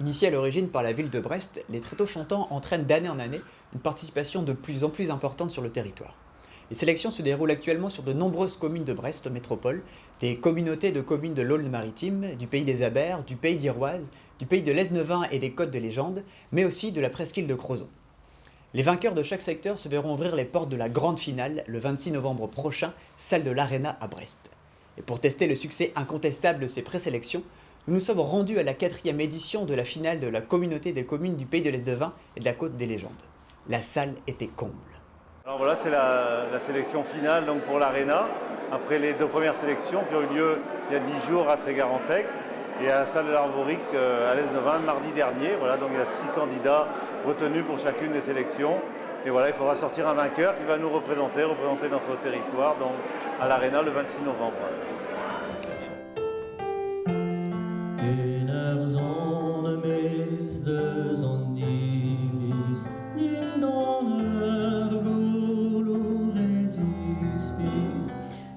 Initiés à l'origine par la ville de Brest, les tréteaux chantants entraînent d'année en année une participation de plus en plus importante sur le territoire. Les sélections se déroulent actuellement sur de nombreuses communes de Brest métropole, des communautés de communes de l'Aulne-Maritime, du pays des Abers, du pays d'Iroise, du pays de l'Esnevin et des Côtes de Légende, mais aussi de la presqu'île de Crozon. Les vainqueurs de chaque secteur se verront ouvrir les portes de la grande finale le 26 novembre prochain, salle de l'Arena à Brest. Et pour tester le succès incontestable de ces présélections, nous nous sommes rendus à la 4e édition de la finale de la communauté des communes du pays de l'Esnevin et de la Côte des Légendes. La salle était comble. Alors voilà, c'est la sélection finale donc pour l'Arena, après les 2 premières sélections qui ont eu lieu il y a 10 jours à Trégarantec et à la salle de l'Arvorique à l'Esnevin mardi dernier. Voilà, donc il y a 6 candidats retenus pour chacune des sélections. Et voilà, il faudra sortir un vainqueur qui va nous représenter notre territoire donc, à l'Arena le 26 novembre.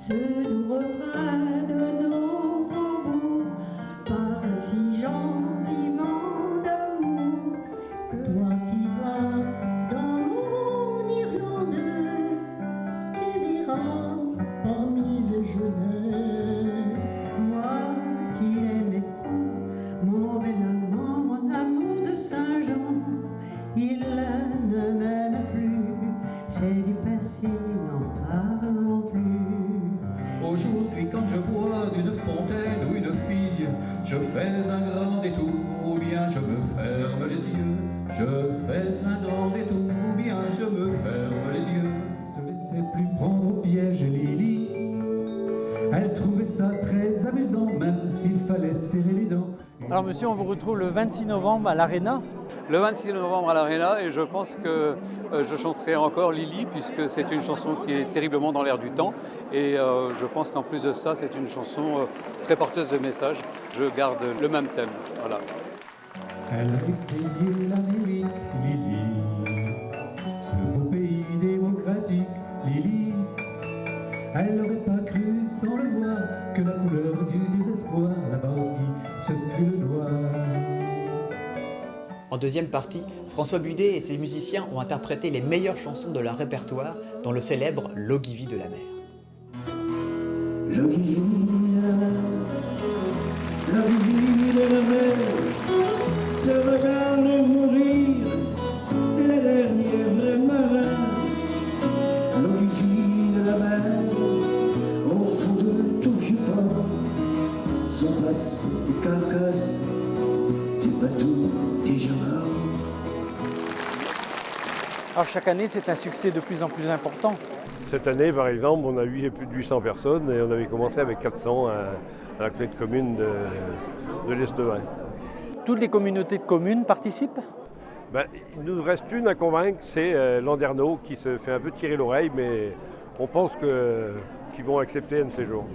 Ce doux refrain de nos faubourgs parle si gentiment d'amour que toi qui vas dans mon Irlande, tu verras parmi les jeunets moi qui l'aimais tout, mon bel amant, mon amour de Saint-Jean. Il ne m'aime plus, c'est du passé, n'en parlons plus. Aujourd'hui, quand je vois une fontaine ou une fille, je fais un grand détour, ou bien je me ferme les yeux. Je fais un grand détour, ou bien je me ferme les yeux. Se laissait plus prendre au piège Lily. Elle trouvait ça très amusant, même s'il fallait serrer les dents. Alors monsieur, on vous retrouve le 26 novembre à l'Arena. Le 26 novembre à l'Arena, et je pense que je chanterai encore Lily, puisque c'est une chanson qui est terriblement dans l'air du temps. Et je pense qu'en plus de ça, c'est une chanson très porteuse de messages. Je garde le même thème. Voilà. Elle a essayé l'Amérique, Lily, ce beau pays démocratique, Lily. Elle n'aurait pas cru, sans le voir, que la couleur du désespoir, là-bas aussi, ce fut le noir. En deuxième partie, François Budet et ses musiciens ont interprété les meilleures chansons de leur répertoire dans le célèbre L'Ogivie de la mer. L'Ogivie de la mer, l'Ogivie de la mer, te regarde mourir, les derniers vrais marins. L'Ogivie de la mer, au fond de tout vieux port, sont passées des carcasses, des bateaux, des gens. Alors chaque année, c'est un succès de plus en plus important. Cette année, par exemple, on a eu plus de 800 personnes et on avait commencé avec 400 à la petite commune de l'Esnevin. Toutes les communautés de communes participent? Il nous reste une à convaincre, c'est Landerneau qui se fait un peu tirer l'oreille, mais on pense qu'ils vont accepter un de ces jours.